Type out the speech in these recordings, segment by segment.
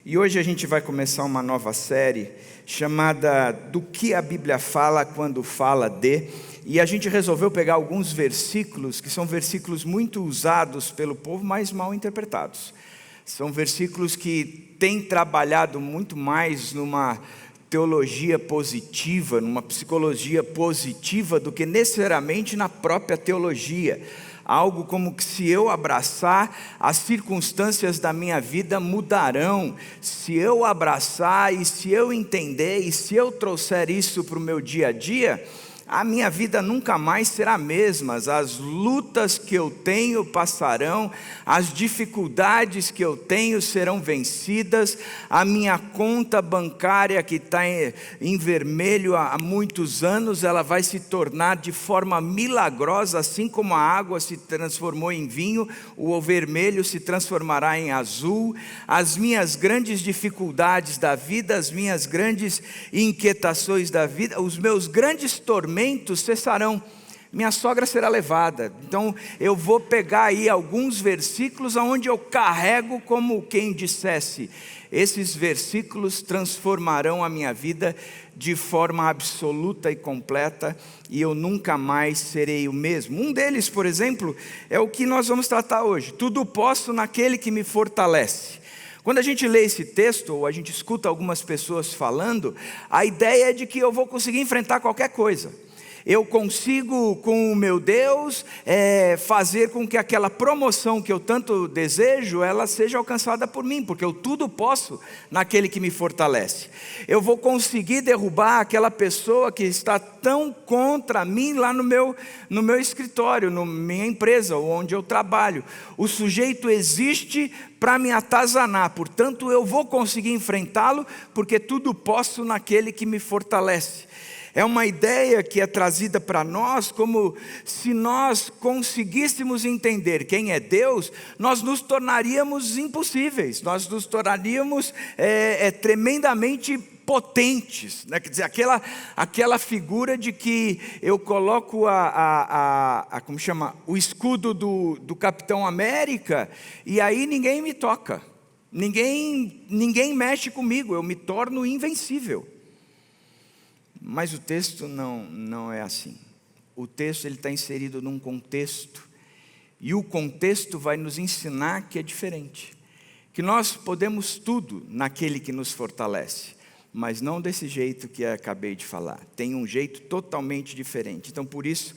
E hoje a gente vai começar uma nova série chamada Do que a Bíblia fala quando fala de. E a gente resolveu pegar alguns versículos que são versículos muito usados pelo povo, mas mal interpretados. São versículos que têm trabalhado muito mais numa teologia positiva, numa psicologia positiva, do que necessariamente na própria teologia. Algo como que se eu abraçar, as circunstâncias da minha vida mudarão. Se eu abraçar e se eu entender e se eu trouxer isso para o meu dia a dia, a minha vida nunca mais será a mesma. As lutas que eu tenho passarão, as dificuldades que eu tenho serão vencidas, a minha conta bancária que está em vermelho há muitos anos, ela vai se tornar de forma milagrosa, assim como a água se transformou em vinho, o vermelho se transformará em azul. As minhas grandes dificuldades da vida, as minhas grandes inquietações da vida, os meus grandes tormentos cessarão, minha sogra será levada. Então eu vou pegar aí alguns versículos onde eu carrego como quem dissesse: esses versículos transformarão a minha vida de forma absoluta e completa, e eu nunca mais serei o mesmo. Um deles, por exemplo, é o que nós vamos tratar hoje: tudo posso naquele que me fortalece. Quando a gente lê esse texto, ou a gente escuta algumas pessoas falando, a ideia é de que eu vou conseguir enfrentar qualquer coisa. Eu consigo, com o meu Deus, fazer com que aquela promoção que eu tanto desejo, ela seja alcançada por mim, porque eu tudo posso naquele que me fortalece. Eu vou conseguir derrubar aquela pessoa que está tão contra mim lá no meu escritório, na minha empresa, onde eu trabalho. O sujeito existe para me atazanar, portanto eu vou conseguir enfrentá-lo, porque tudo posso naquele que me fortalece. É uma ideia que é trazida para nós como se nós conseguíssemos entender quem é Deus, nós nos tornaríamos impossíveis, nós nos tornaríamos tremendamente potentes, né? Quer dizer, aquela figura de que eu coloco como chama? O escudo do Capitão América, e aí ninguém me toca, ninguém mexe comigo, eu me torno invencível. Mas o texto não é assim. O texto está inserido num contexto, e o contexto vai nos ensinar que é diferente, que nós podemos tudo naquele que nos fortalece, mas não desse jeito que eu acabei de falar. Tem um jeito totalmente diferente. Então por isso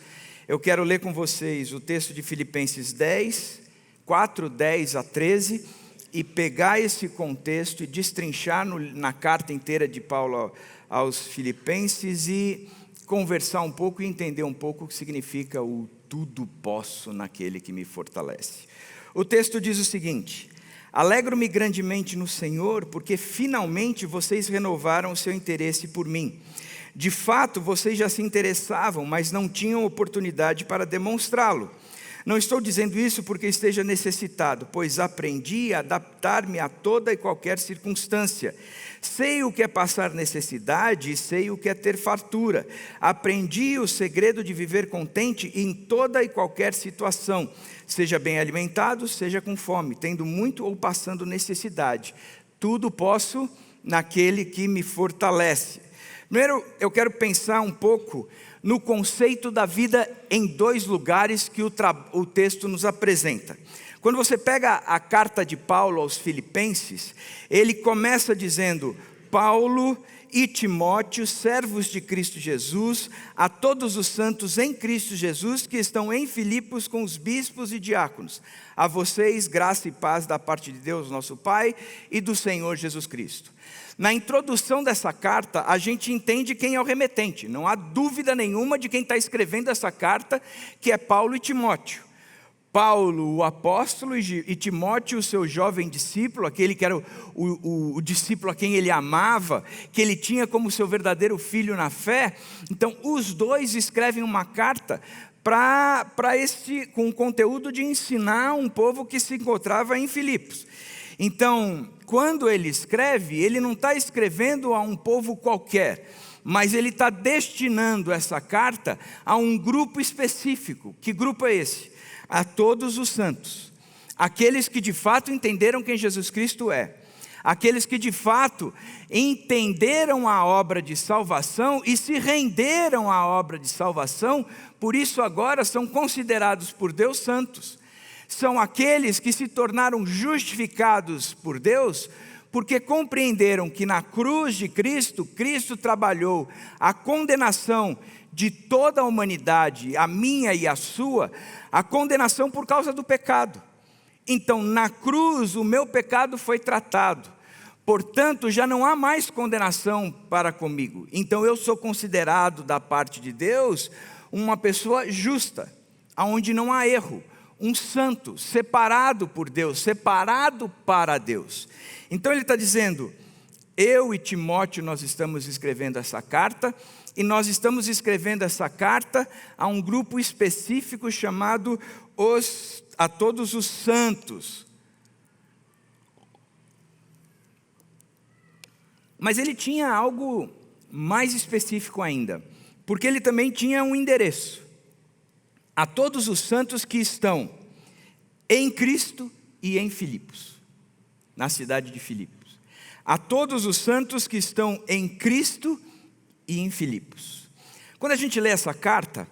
eu quero ler com vocês o texto de Filipenses 10, 4, 10 a 13, e pegar esse contexto e destrinchar na carta inteira de Paulo aos Filipenses e conversar um pouco e entender um pouco o que significa o tudo posso naquele que me fortalece. O texto diz o seguinte: alegro-me grandemente no Senhor, porque finalmente vocês renovaram o seu interesse por mim. De fato, vocês já se interessavam, mas não tinham oportunidade para demonstrá-lo. Não estou dizendo isso porque esteja necessitado, pois aprendi a adaptar-me a toda e qualquer circunstância. Sei o que é passar necessidade e sei o que é ter fartura. Aprendi o segredo de viver contente em toda e qualquer situação, seja bem alimentado, seja com fome, tendo muito ou passando necessidade. Tudo posso naquele que me fortalece. Primeiro, eu quero pensar um pouco no conceito da vida em dois lugares que o texto nos apresenta. Quando você pega a carta de Paulo aos Filipenses, ele começa dizendo: Paulo e Timóteo, servos de Cristo Jesus, a todos os santos em Cristo Jesus que estão em Filipos com os bispos e diáconos. A vocês graça e paz da parte de Deus nosso Pai e do Senhor Jesus Cristo. Na introdução dessa carta, a gente entende quem é o remetente. Não há dúvida nenhuma de quem está escrevendo essa carta, que é Paulo e Timóteo. Paulo, o apóstolo, e Timóteo, o seu jovem discípulo, aquele que era o discípulo a quem ele amava, que ele tinha como seu verdadeiro filho na fé. Então, os dois escrevem uma carta com o conteúdo de ensinar um povo que se encontrava em Filipos. Então, quando ele escreve, ele não está escrevendo a um povo qualquer, mas ele está destinando essa carta a um grupo específico. Que grupo é esse? A todos os santos, aqueles que de fato entenderam quem Jesus Cristo é, aqueles que de fato entenderam a obra de salvação e se renderam à obra de salvação, por isso agora são considerados por Deus santos. São aqueles que se tornaram justificados por Deus, porque compreenderam que na cruz de Cristo, Cristo trabalhou a condenação de toda a humanidade, a minha e a sua, a condenação por causa do pecado. Então, na cruz, o meu pecado foi tratado. Portanto, já não há mais condenação para comigo. Então, eu sou considerado, da parte de Deus, uma pessoa justa, aonde não há erro. Um santo, separado por Deus, separado para Deus. Então, ele está dizendo, eu e Timóteo, nós estamos escrevendo essa carta, e nós estamos escrevendo essa carta a um grupo específico chamado a todos os santos. Mas ele tinha algo mais específico ainda, porque ele também tinha um endereço. A todos os santos que estão em Cristo e em Filipos, na cidade de Filipos. A todos os santos que estão em Cristo e em Filipos. Quando a gente lê essa carta,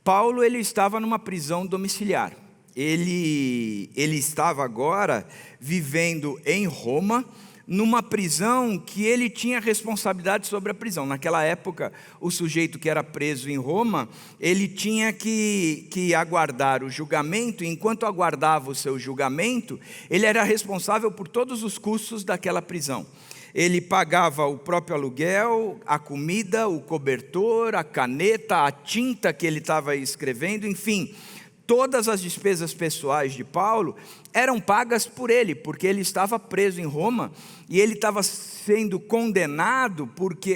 Paulo ele estava numa prisão domiciliar. Ele estava agora vivendo em Roma, numa prisão que ele tinha responsabilidade sobre a prisão. Naquela época, o sujeito que era preso em Roma, ele tinha que aguardar o julgamento, e enquanto aguardava o seu julgamento, ele era responsável por todos os custos daquela prisão. Ele pagava o próprio aluguel, a comida, o cobertor, a caneta, a tinta que ele estava escrevendo, enfim, todas as despesas pessoais de Paulo eram pagas por ele, porque ele estava preso em Roma e ele estava sendo condenado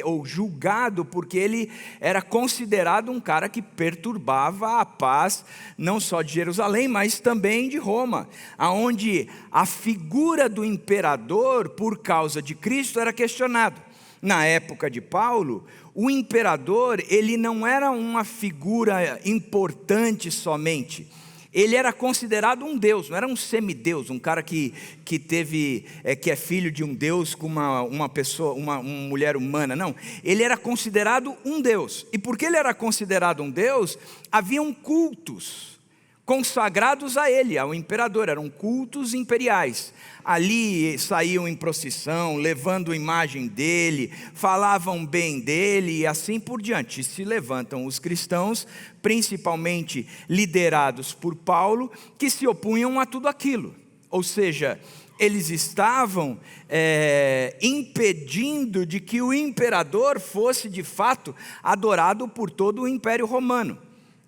ou julgado porque ele era considerado um cara que perturbava a paz não só de Jerusalém, mas também de Roma, aonde a figura do imperador por causa de Cristo era questionado. Na época de Paulo, o imperador ele não era uma figura importante somente. Ele era considerado um deus, não era um semideus, um cara que é filho de um deus com uma pessoa, uma mulher humana, não. Ele era considerado um deus, e porque ele era considerado um deus, haviam cultos consagrados a ele, ao imperador, eram cultos imperiais. Ali saíam em procissão, levando a imagem dele, falavam bem dele e assim por diante. Se levantam os cristãos, principalmente liderados por Paulo, que se opunham a tudo aquilo. Ou seja, eles estavam impedindo de que o imperador fosse de fato adorado por todo o Império Romano.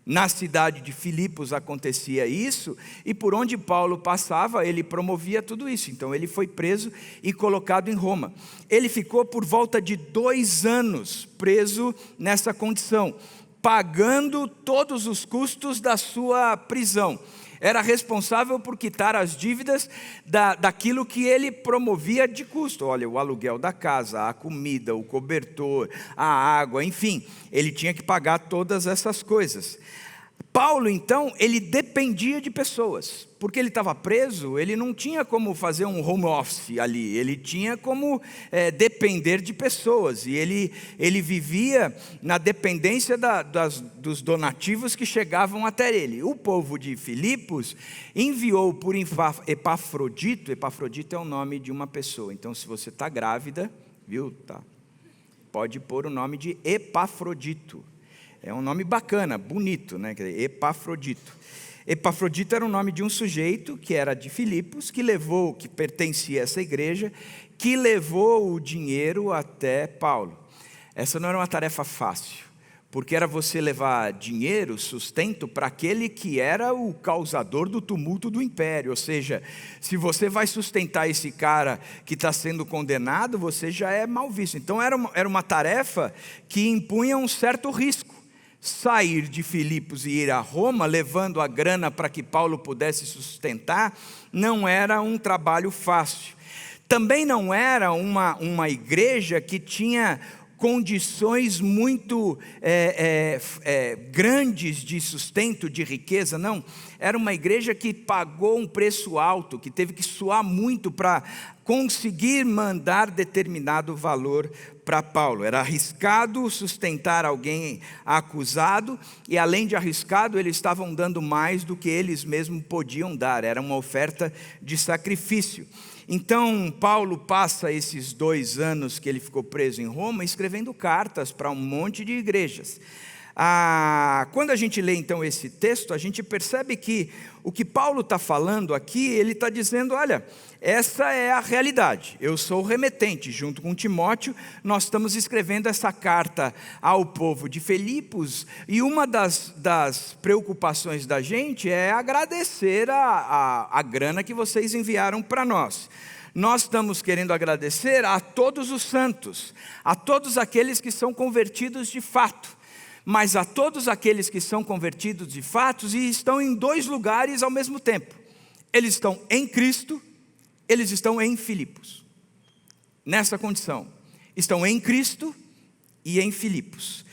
Na cidade de Filipos acontecia isso, e por onde Paulo passava, ele promovia tudo isso. Então ele foi preso e colocado em Roma. Ele ficou por volta de 2 anos preso nessa condição, pagando todos os custos da sua prisão. Era responsável por quitar as dívidas daquilo que ele promovia de custo. Olha, o aluguel da casa, a comida, o cobertor, a água, enfim, ele tinha que pagar todas essas coisas. Paulo, então, ele dependia de pessoas, porque ele estava preso, ele não tinha como fazer um home office ali, ele tinha como depender de pessoas, e ele vivia na dependência dos donativos que chegavam até ele. O povo de Filipos enviou por Epafrodito. Epafrodito é o nome de uma pessoa, então se você está grávida, viu, tá, pode pôr o nome de Epafrodito. É um nome bacana, bonito, né? Epafrodito. Epafrodito era o nome de um sujeito que era de Filipos, que pertencia a essa igreja, que levou o dinheiro até Paulo. Essa não era uma tarefa fácil, porque era você levar dinheiro, sustento, para aquele que era o causador do tumulto do império. Ou seja, se você vai sustentar esse cara que está sendo condenado, você já é mal visto. Então era uma tarefa que impunha um certo risco. Sair de Filipos e ir a Roma, levando a grana para que Paulo pudesse sustentar, não era um trabalho fácil. Também não era uma igreja que tinha condições muito grandes de sustento, de riqueza, não. Era uma igreja que pagou um preço alto, que teve que suar muito para conseguir mandar determinado valor para Paulo. Era arriscado sustentar alguém acusado, e além de arriscado, eles estavam dando mais do que eles mesmos podiam dar. Era uma oferta de sacrifício. Então, Paulo passa esses 2 anos que ele ficou preso em Roma, escrevendo cartas para um monte de igrejas. Quando a gente lê então esse texto, a gente percebe que o que Paulo está falando aqui, ele está dizendo, olha, essa é a realidade. Eu sou o remetente, junto com Timóteo, nós estamos escrevendo essa carta ao povo de Filipos, e uma das preocupações da gente é agradecer a grana que vocês enviaram para nós. Nós estamos querendo agradecer a todos os santos, a todos aqueles que são convertidos de fato. Mas a todos aqueles que são convertidos de fato e estão em 2 lugares ao mesmo tempo. Eles estão em Cristo, eles estão em Filipos. Nessa condição, estão em Cristo e em Filipos.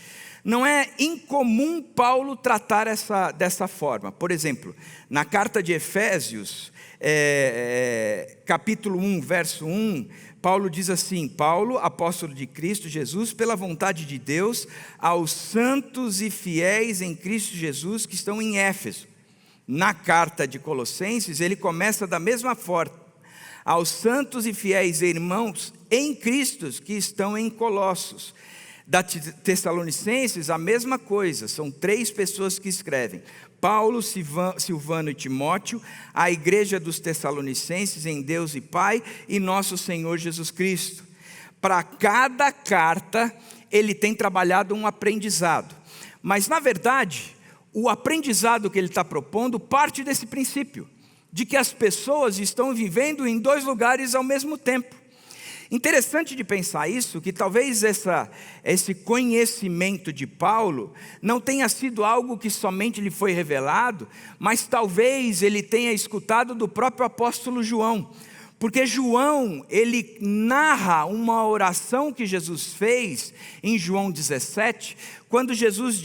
Não é incomum Paulo tratar dessa forma. Por exemplo, na carta de Efésios, capítulo 1, verso 1, Paulo diz assim: Paulo, apóstolo de Cristo Jesus, pela vontade de Deus, aos santos e fiéis em Cristo Jesus que estão em Éfeso. Na carta de Colossenses, ele começa da mesma forma: aos santos e fiéis irmãos em Cristo que estão em Colossos. Da Tessalonicenses, a mesma coisa, são 3 pessoas que escrevem: Paulo, Silvano e Timóteo, a igreja dos Tessalonicenses em Deus e Pai e nosso Senhor Jesus Cristo. Para cada carta, ele tem trabalhado um aprendizado. Mas, na verdade, o aprendizado que ele está propondo parte desse princípio, de que as pessoas estão vivendo em 2 lugares ao mesmo tempo. Interessante de pensar isso, que talvez esse conhecimento de Paulo não tenha sido algo que somente lhe foi revelado, mas talvez ele tenha escutado do próprio apóstolo João. Porque João, ele narra uma oração que Jesus fez em João 17, quando Jesus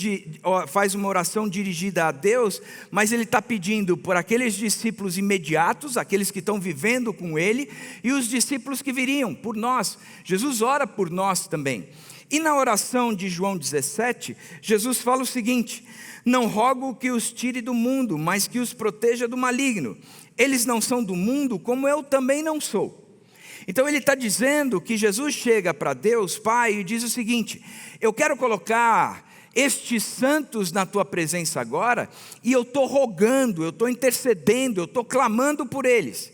faz uma oração dirigida a Deus, mas ele está pedindo por aqueles discípulos imediatos, aqueles que estão vivendo com ele, e os discípulos que viriam, por nós. Jesus ora por nós também. E na oração de João 17, Jesus fala o seguinte: não rogo que os tire do mundo, mas que os proteja do maligno. Eles não são do mundo, como eu também não sou. Então ele está dizendo que Jesus chega para Deus Pai e diz o seguinte: eu quero colocar estes santos na tua presença agora, e eu estou rogando, eu estou intercedendo, eu estou clamando por eles.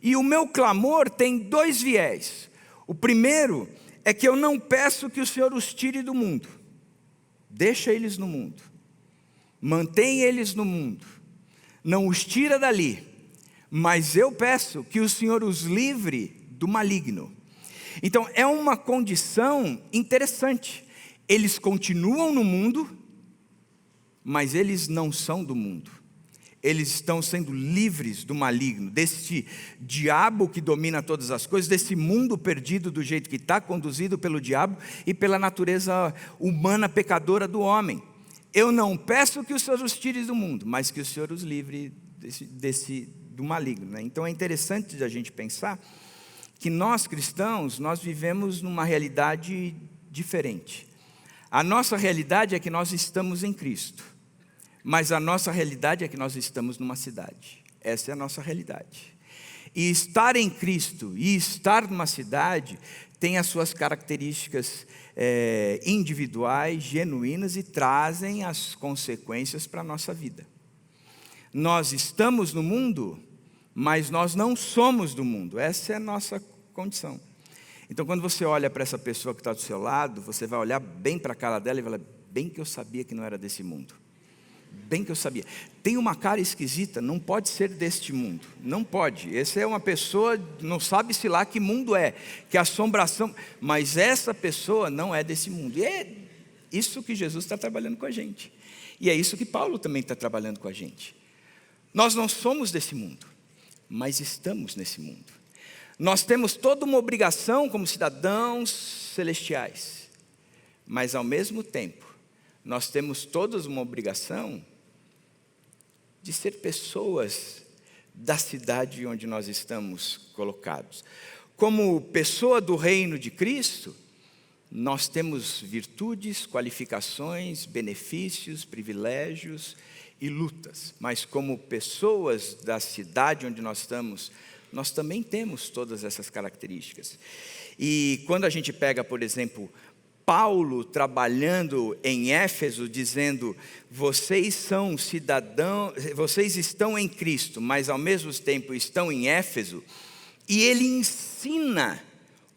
E o meu clamor tem 2 viés. O primeiro é que eu não peço que o Senhor os tire do mundo. Deixa eles no mundo. Mantém eles no mundo. Não os tira dali. Mas eu peço que o Senhor os livre do maligno. Então é uma condição interessante. Eles continuam no mundo, mas eles não são do mundo. Eles estão sendo livres do maligno, desse diabo que domina todas as coisas, desse mundo perdido do jeito que está, conduzido pelo diabo e pela natureza humana pecadora do homem. Eu não peço que o Senhor os tire do mundo, mas que o Senhor os livre do maligno, né? Então é interessante a gente pensar que nós cristãos, nós vivemos numa realidade diferente. A nossa realidade é que nós estamos em Cristo, mas a nossa realidade é que nós estamos numa cidade. Essa é a nossa realidade. E estar em Cristo e estar numa cidade tem as suas características individuais, genuínas, e trazem as consequências para a nossa vida. Nós estamos no mundo, mas nós não somos do mundo. Essa é a nossa condição. Então, quando você olha para essa pessoa que está do seu lado, você vai olhar bem para a cara dela e vai falar: bem que eu sabia que não era desse mundo. Bem que eu sabia. Tem uma cara esquisita, não pode ser deste mundo. Não pode. Essa é uma pessoa, não sabe-se lá que mundo é, que assombração. Mas essa pessoa não é desse mundo. E é isso que Jesus está trabalhando com a gente. E é isso que Paulo também está trabalhando com a gente. Nós não somos desse mundo, mas estamos nesse mundo. Nós temos toda uma obrigação como cidadãos celestiais. Mas ao mesmo tempo, nós temos todos uma obrigação de ser pessoas da cidade onde nós estamos colocados. Como pessoa do reino de Cristo, nós temos virtudes, qualificações, benefícios, privilégios e lutas. Mas como pessoas da cidade onde nós estamos, nós também temos todas essas características. E quando a gente pega, por exemplo, Paulo trabalhando em Éfeso, dizendo: vocês são cidadãos, vocês estão em Cristo, mas ao mesmo tempo estão em Éfeso, e ele ensina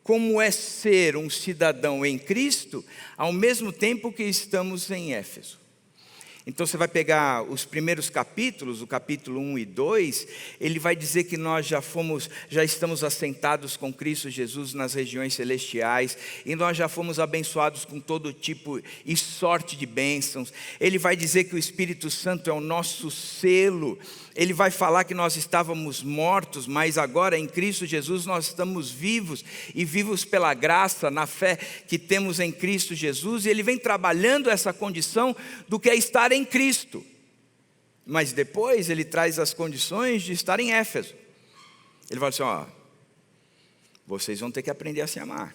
como é ser um cidadão em Cristo, ao mesmo tempo que estamos em Éfeso. Então você vai pegar os primeiros capítulos, o capítulo 1 e 2, ele vai dizer que nós já estamos assentados com Cristo Jesus nas regiões celestiais, e nós já fomos abençoados com todo tipo e sorte de bênçãos. Ele vai dizer que o Espírito Santo é o nosso selo. Ele vai falar que nós estávamos mortos, mas agora em Cristo Jesus nós estamos vivos, e vivos pela graça, na fé que temos em Cristo Jesus. E ele vem trabalhando essa condição do que é estar em Cristo. Mas depois ele traz as condições de estar em Éfeso. Ele fala assim: vocês vão ter que aprender a se amar.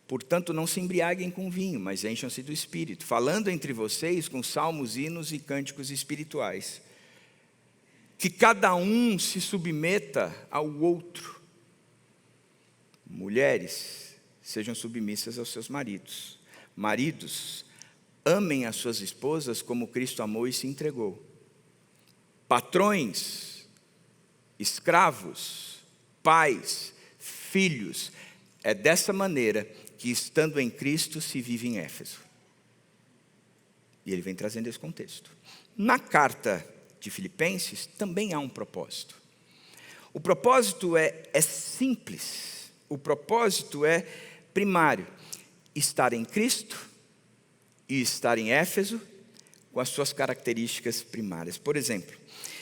Portanto, não se embriaguem com vinho, mas encham-se do Espírito, falando entre vocês com salmos, hinos e cânticos espirituais. Que cada um se submeta ao outro. Mulheres, sejam submissas aos seus maridos. Maridos, amem as suas esposas como Cristo amou e se entregou. Patrões, escravos, pais, filhos, é dessa maneira que, estando em Cristo, se vive em Éfeso. E ele vem trazendo esse contexto. Na carta de Filipenses também há um propósito. O propósito é simples. O propósito é primário: estar em Cristo e estar em Éfeso com as suas características primárias. Por exemplo,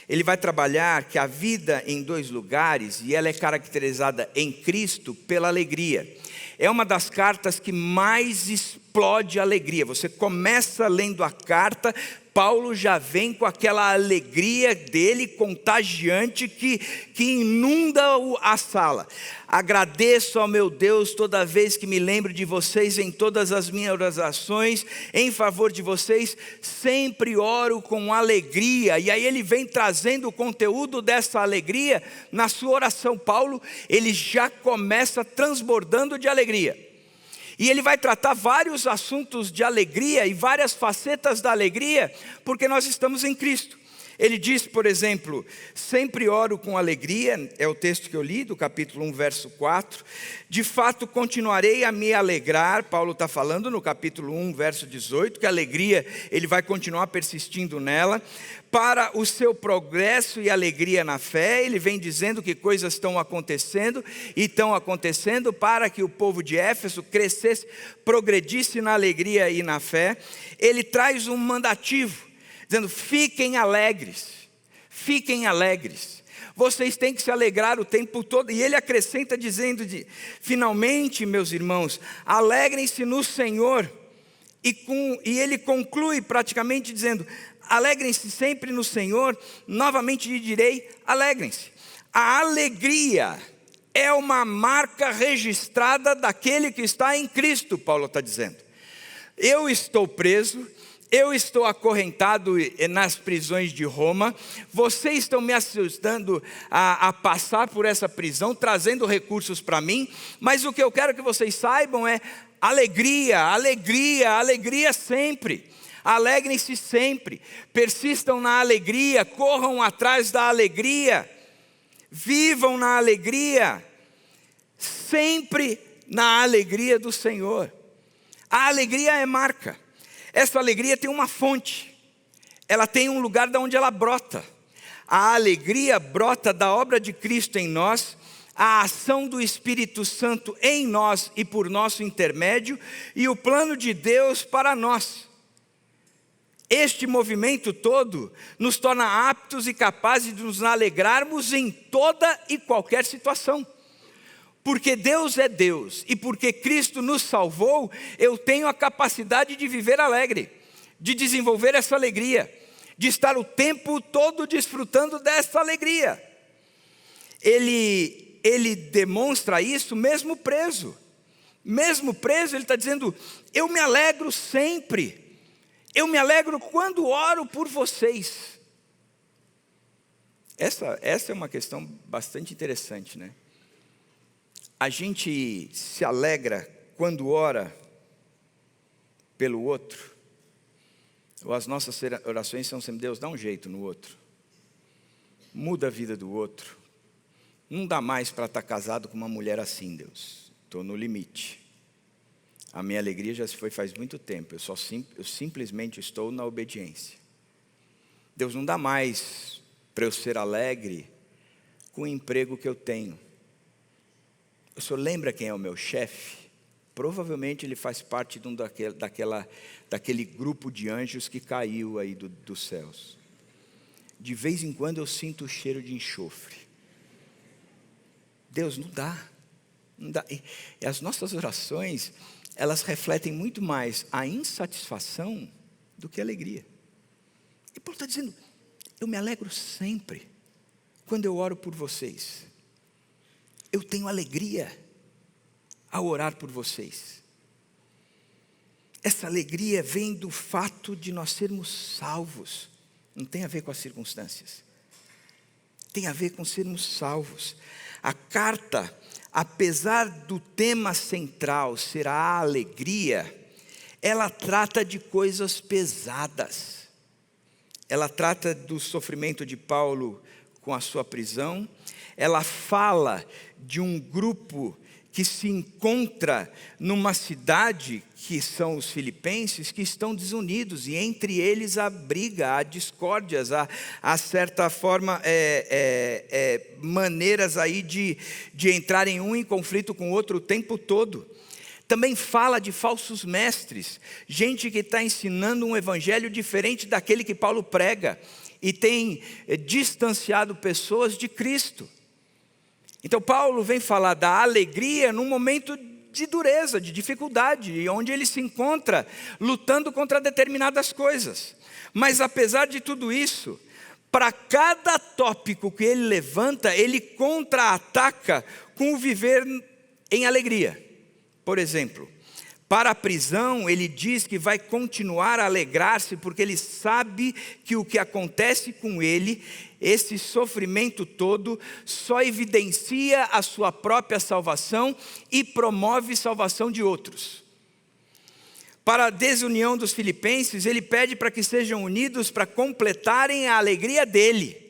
ele vai trabalhar que a vida em dois lugares, e ela é caracterizada em Cristo pela alegria. É uma das cartas que mais explode alegria. Você começa lendo a carta, Paulo já vem com aquela alegria dele contagiante que inunda a sala. Agradeço ao meu Deus toda vez que me lembro de vocês em todas as minhas orações, em favor de vocês, sempre oro com alegria. E aí ele vem trazendo o conteúdo dessa alegria na sua oração. Paulo, ele já começa transbordando de alegria. E ele vai tratar vários assuntos de alegria e várias facetas da alegria, porque nós estamos em Cristo. Ele diz, por exemplo: sempre oro com alegria, é o texto que eu li, do capítulo 1, verso 4. De fato, continuarei a me alegrar. Paulo está falando no capítulo 1, verso 18, que a alegria, ele vai continuar persistindo nela. Para o seu progresso e alegria na fé, ele vem dizendo que coisas estão acontecendo, e estão acontecendo para que o povo de Éfeso crescesse, progredisse na alegria e na fé. Ele traz um mandativo, dizendo: fiquem alegres, fiquem alegres. Vocês têm que se alegrar o tempo todo. E ele acrescenta dizendo: finalmente, meus irmãos, alegrem-se no Senhor. E ele conclui praticamente dizendo: alegrem-se sempre no Senhor. Novamente lhe direi: alegrem-se. A alegria é uma marca registrada daquele que está em Cristo, Paulo está dizendo. Eu estou preso, eu estou acorrentado nas prisões de Roma, vocês estão me ajudando a passar por essa prisão, trazendo recursos para mim, mas o que eu quero que vocês saibam é alegria, alegria, alegria sempre. Alegrem-se sempre, persistam na alegria, corram atrás da alegria, vivam na alegria, sempre na alegria do Senhor. A alegria é marca. Essa alegria tem uma fonte, ela tem um lugar de onde ela brota. A alegria brota da obra de Cristo em nós, a ação do Espírito Santo em nós e por nosso intermédio, e o plano de Deus para nós. Este movimento todo nos torna aptos e capazes de nos alegrarmos em toda e qualquer situação. porque Deus é Deus e porque Cristo nos salvou, eu tenho a capacidade de viver alegre, de desenvolver essa alegria, de estar o tempo todo desfrutando dessa alegria. Ele demonstra isso mesmo preso. Mesmo preso, ele está dizendo: eu me alegro sempre. Eu me alegro quando oro por vocês. Essa é uma questão bastante interessante, né? A gente se alegra quando ora pelo outro, ou as nossas orações são sempre: Deus, dá um jeito no outro, muda a vida do outro, não dá mais para estar casado com uma mulher assim, Deus, estou no limite, a minha alegria já se foi faz muito tempo, eu simplesmente estou na obediência. Deus, não dá mais para eu ser alegre com o emprego que eu tenho. O senhor lembra quem é o meu chefe? Provavelmente ele faz parte de daquele grupo de anjos que caiu aí dos céus. De vez em quando eu sinto o cheiro de enxofre. Deus, não dá. E as nossas orações, elas refletem muito mais a insatisfação do que a alegria. E Paulo está dizendo: eu me alegro sempre quando eu oro por vocês. Eu tenho alegria ao orar por vocês. Essa alegria vem do fato de nós sermos salvos. Não tem a ver com as circunstâncias. Tem a ver com sermos salvos. A carta, apesar do tema central ser a alegria, ela trata de coisas pesadas. Ela trata do sofrimento de Paulo com a sua prisão. Ela fala de um grupo que se encontra numa cidade, que são os filipenses, que estão desunidos, e entre eles há briga, há discórdias, há certa forma, maneiras aí de entrarem um em conflito com o outro o tempo todo. Também fala de falsos mestres, gente que está ensinando um evangelho diferente daquele que Paulo prega, e tem distanciado pessoas de Cristo. Então Paulo vem falar da alegria num momento de dureza, de dificuldade, onde ele se encontra lutando contra determinadas coisas. Mas apesar de tudo isso, para cada tópico que ele levanta, ele contra-ataca com o viver em alegria. Por exemplo, para a prisão, ele diz que vai continuar a alegrar-se, porque ele sabe que o que acontece com ele, esse sofrimento todo, só evidencia a sua própria salvação e promove salvação de outros. Para a desunião dos filipenses, ele pede para que sejam unidos para completarem a alegria dele.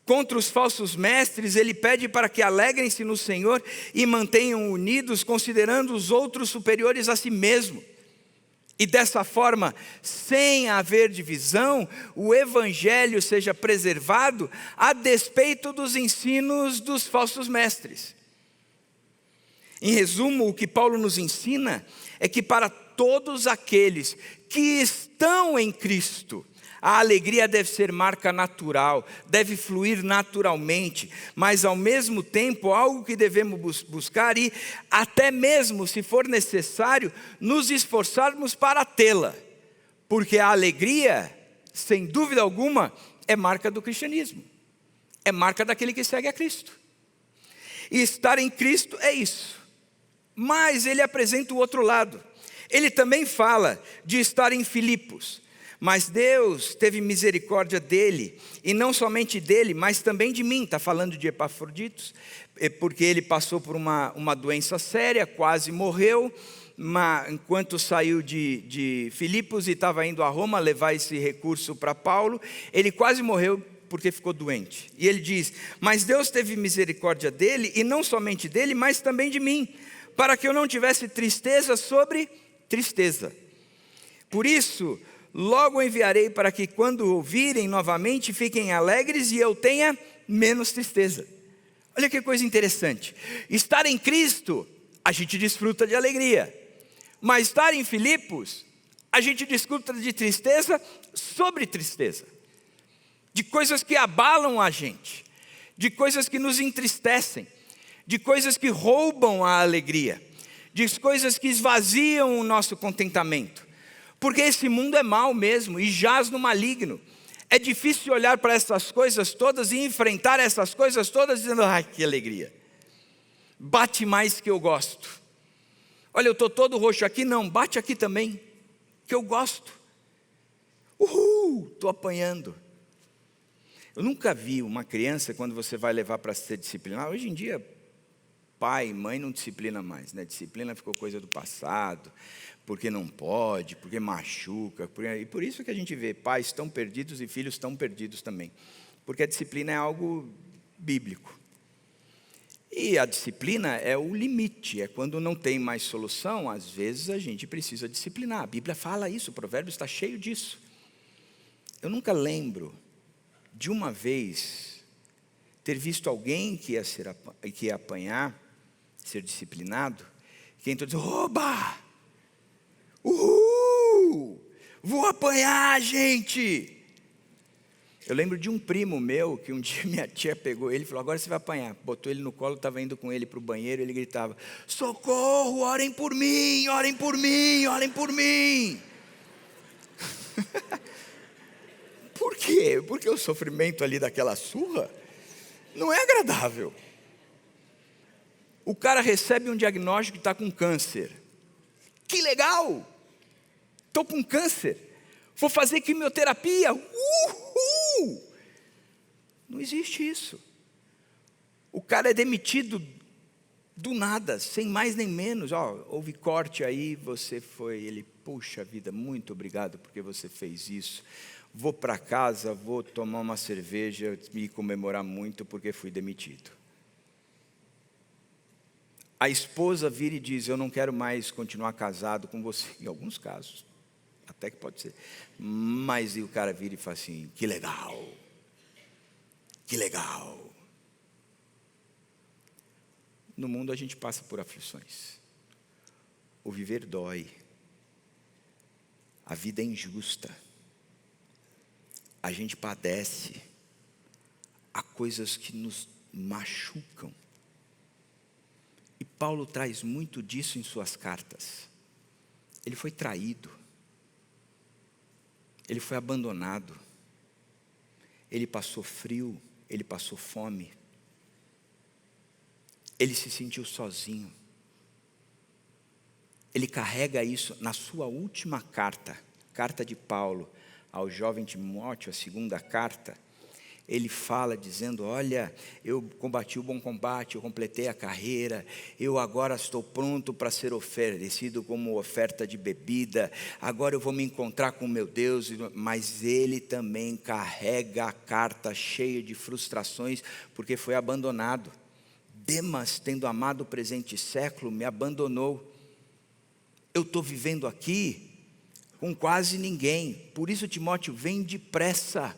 Contra os falsos mestres, ele pede para que alegrem-se no Senhor e mantenham unidos, considerando os outros superiores a si mesmo. E dessa forma, sem haver divisão, o evangelho seja preservado a despeito dos ensinos dos falsos mestres. Em resumo, o que Paulo nos ensina é que para todos aqueles que estão em Cristo, a alegria deve ser marca natural, deve fluir naturalmente, mas ao mesmo tempo algo que devemos buscar e até mesmo, se for necessário, nos esforçarmos para tê-la, porque a alegria, sem dúvida alguma, é marca do cristianismo, é marca daquele que segue a Cristo. E estar em Cristo é isso, mas ele apresenta o outro lado. Ele também fala de estar em Filipos. Mas Deus teve misericórdia dele, e não somente dele, mas também de mim. Está falando de Epafroditos, porque ele passou por uma doença séria, quase morreu, enquanto saiu de Filipos e estava indo a Roma levar esse recurso para Paulo, ele quase morreu porque ficou doente. E ele diz: mas Deus teve misericórdia dele, e não somente dele, mas também de mim, para que eu não tivesse tristeza sobre tristeza. Por isso, logo enviarei para que quando ouvirem novamente fiquem alegres e eu tenha menos tristeza. Olha que coisa interessante. Estar em Cristo, a gente desfruta de alegria. Mas estar em Filipos, a gente desfruta de tristeza sobre tristeza. De coisas que abalam a gente. De coisas que nos entristecem. de coisas que roubam a alegria, de coisas que esvaziam o nosso contentamento. Porque esse mundo é mau mesmo e jaz no maligno. É difícil olhar para essas coisas todas e enfrentar essas coisas todas dizendo, ai, que alegria. Bate mais que eu gosto. Olha, eu estou todo roxo aqui, não, bate aqui também, que eu gosto. Estou apanhando. Eu nunca vi uma criança, quando você vai levar para ser disciplinado, hoje em dia, pai e mãe não disciplina mais, né? Disciplina ficou coisa do passado, porque não pode, porque machuca, e por isso que a gente vê pais tão perdidos e filhos tão perdidos também, porque a disciplina é algo bíblico. E a disciplina é o limite, é quando não tem mais solução, às vezes a gente precisa disciplinar. A Bíblia fala isso, o provérbio está cheio disso. Eu nunca lembro de uma vez ter visto alguém que ia apanhar, ser disciplinado, que entrou dizendo, oba! Uhul! Vou apanhar, gente! Eu lembro de um primo meu, que um dia minha tia pegou ele e falou, agora você vai apanhar. Botou ele no colo, estava indo com ele para o banheiro, ele gritava, socorro, orem por mim, orem por mim, orem por mim. Por quê? Porque o sofrimento ali daquela surra não é agradável. O cara recebe um diagnóstico que está com câncer. Que legal! Estou com câncer. Vou fazer quimioterapia. Uhul! Não existe isso. O cara é demitido do nada, sem mais nem menos. Houve corte aí, você foi. Ele, puxa vida, muito obrigado porque você fez isso. Vou para casa, vou tomar uma cerveja e comemorar muito porque fui demitido. A esposa vira e diz, eu não quero mais continuar casado com você. Em alguns casos, até que pode ser. Mas e o cara vira e fala assim, que legal. Que legal. No mundo a gente passa por aflições. O viver dói. A vida é injusta. A gente padece. Há coisas que nos machucam. E Paulo traz muito disso em suas cartas. Ele foi traído. Ele foi abandonado. Ele passou frio. Ele passou fome. Ele se sentiu sozinho. Ele carrega isso na sua última carta, carta de Paulo ao jovem Timóteo, a segunda carta. Ele fala dizendo, olha, eu combati o bom combate, eu completei a carreira, eu agora estou pronto para ser oferecido como oferta de bebida, agora eu vou me encontrar com meu Deus, mas ele também carrega a carta cheia de frustrações, porque foi abandonado. Demas, tendo amado o presente século, me abandonou. Eu estou vivendo aqui com quase ninguém, por isso Timóteo, vem depressa.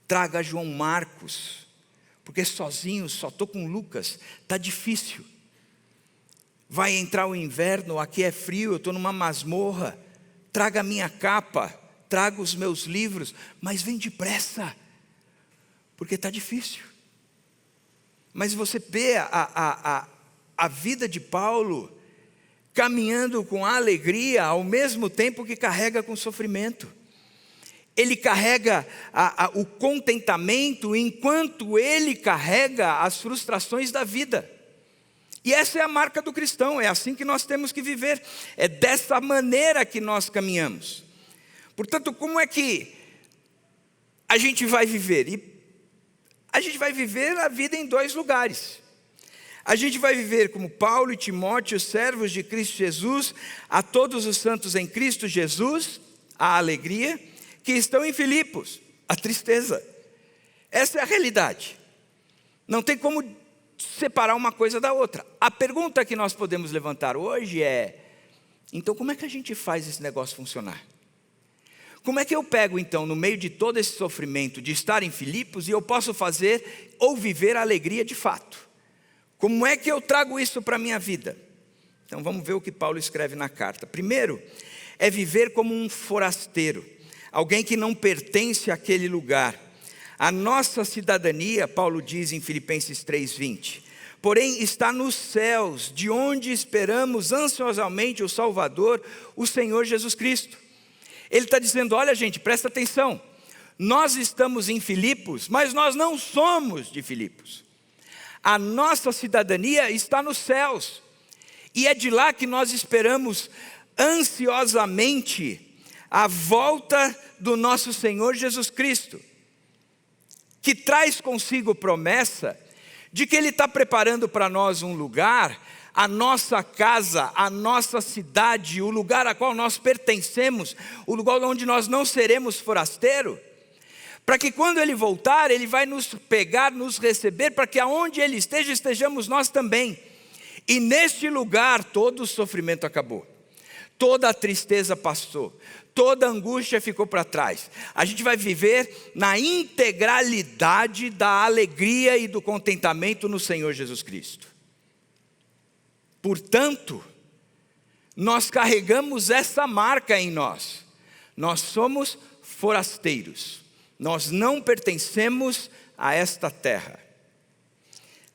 Traga João Marcos, porque sozinho, só estou com Lucas, está difícil. Vai entrar o inverno, aqui é frio, eu estou numa masmorra. Traga a minha capa, traga os meus livros, mas vem depressa, porque está difícil. Mas você vê a vida de Paulo caminhando com alegria, ao mesmo tempo que carrega com sofrimento. Ele carrega o contentamento enquanto ele carrega as frustrações da vida. E essa é a marca do cristão, é assim que nós temos que viver. É dessa maneira que nós caminhamos. Portanto, como é que a gente vai viver? E a gente vai viver a vida em dois lugares. A gente vai viver como Paulo e Timóteo, servos de Cristo Jesus, a todos os santos em Cristo Jesus, a alegria, que estão em Filipos, a tristeza. Essa é a realidade. Não tem como separar uma coisa da outra. A pergunta que nós podemos levantar hoje é, então como é que a gente faz esse negócio funcionar? Como é que eu pego então, no meio de todo esse sofrimento de estar em Filipos, e eu posso fazer ou viver a alegria de fato? Como é que eu trago isso para a minha vida? Então vamos ver o que Paulo escreve na carta. Primeiro, é viver como um forasteiro. Alguém que não pertence àquele lugar. A nossa cidadania, Paulo diz em Filipenses 3:20, porém está nos céus, de onde esperamos ansiosamente o Salvador, o Senhor Jesus Cristo. Ele está dizendo, olha gente, presta atenção, nós estamos em Filipos, mas nós não somos de Filipos. A nossa cidadania está nos céus, e é de lá que nós esperamos ansiosamente a volta do nosso Senhor Jesus Cristo, que traz consigo promessa de que Ele está preparando para nós um lugar, a nossa casa, a nossa cidade, o lugar a qual nós pertencemos, o lugar onde nós não seremos forasteiro, para que quando Ele voltar, Ele vai nos pegar, nos receber, para que aonde Ele esteja, estejamos nós também. E neste lugar todo o sofrimento acabou, toda a tristeza passou, toda a angústia ficou para trás. A gente vai viver na integralidade da alegria e do contentamento no Senhor Jesus Cristo. Portanto, nós carregamos essa marca em nós. Nós somos forasteiros. Nós não pertencemos a esta terra.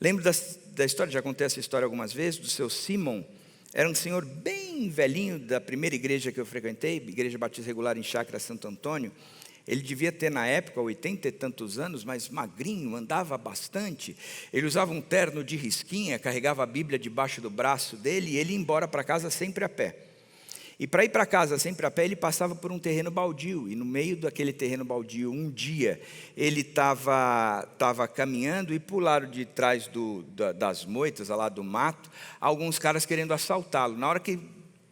Lembro da história, já contei essa história algumas vezes, do seu Simon. Era um senhor bem velhinho da primeira igreja que eu frequentei, Igreja Batista Regular em Chácara Santo Antônio. Ele devia ter na época 80 e tantos anos, mas magrinho, andava bastante. Ele usava um terno de risquinha, carregava a Bíblia debaixo do braço dele e ele ia embora para casa sempre a pé. E para ir para casa sempre a pé, ele passava por um terreno baldio. E no meio daquele terreno baldio, um dia, ele estava caminhando e pularam de trás das moitas, lá do mato, alguns caras querendo assaltá-lo. Na hora que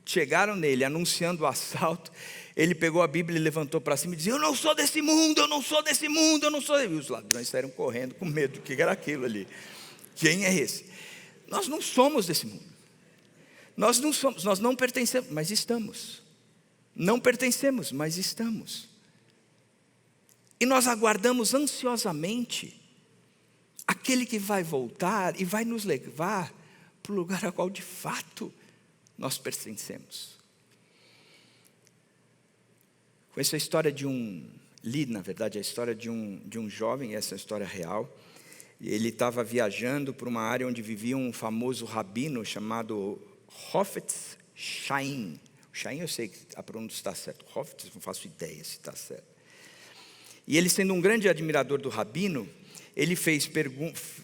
chegaram nele, anunciando o assalto, ele pegou a Bíblia e levantou para cima e dizia, eu não sou desse mundo, eu não sou desse mundo, eu não sou... E os ladrões saíram correndo com medo do que era aquilo ali. Quem é esse? Nós não somos desse mundo. Nós não somos, nós não pertencemos, mas estamos. Não pertencemos, mas estamos. E nós aguardamos ansiosamente aquele que vai voltar e vai nos levar para o lugar ao qual de fato nós pertencemos. Com essa história li na verdade a história de um jovem, essa é a história real. Ele estava viajando para uma área onde vivia um famoso rabino chamado Hafetz Chaim. Chaim eu sei que a pronúncia está certa. Hafetz não faço ideia se está certo. E ele, sendo um grande admirador do rabino, ele fez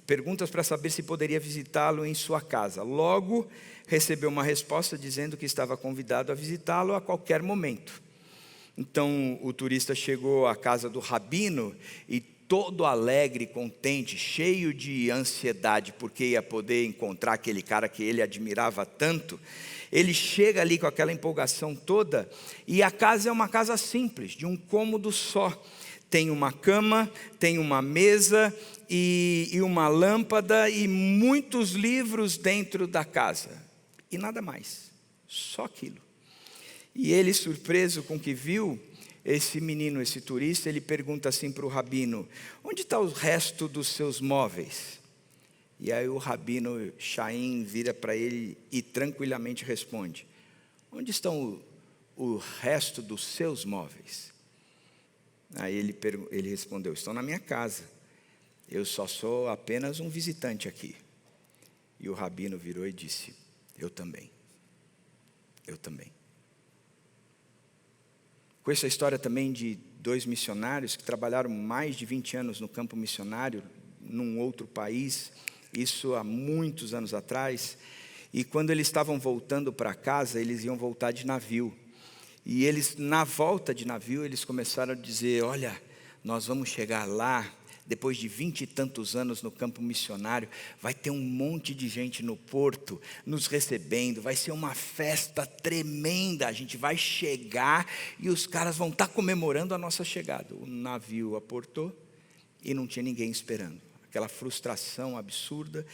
perguntas para saber se poderia visitá-lo em sua casa. Logo recebeu uma resposta dizendo que estava convidado a visitá-lo a qualquer momento. Então o turista chegou à casa do rabino e todo alegre, contente, cheio de ansiedade, porque ia poder encontrar aquele cara que ele admirava tanto. Ele chega ali com aquela empolgação toda, e a casa é uma casa simples, de um cômodo só. Tem uma cama, tem uma mesa e uma lâmpada e muitos livros dentro da casa. E nada mais, só aquilo. E ele, surpreso com o que viu, esse menino, esse turista, ele pergunta assim para o rabino, onde está o resto dos seus móveis? E aí o rabino Chaim vira para ele e tranquilamente responde, onde estão o resto dos seus móveis? Aí ele respondeu, estão na minha casa, eu só sou apenas um visitante aqui. E o rabino virou e disse, eu também. Com essa história também de 2 missionários que trabalharam mais de 20 anos no campo missionário, num outro país, isso há muitos anos atrás, e quando eles estavam voltando para casa, eles iam voltar de navio, e eles, na volta de navio, eles começaram a dizer, olha, nós vamos chegar lá, depois de 20 e tantos anos no campo missionário, vai ter um monte de gente no porto nos recebendo, vai ser uma festa tremenda, a gente vai chegar e os caras vão estar comemorando a nossa chegada. O navio aportou e não tinha ninguém esperando. Aquela frustração absurda,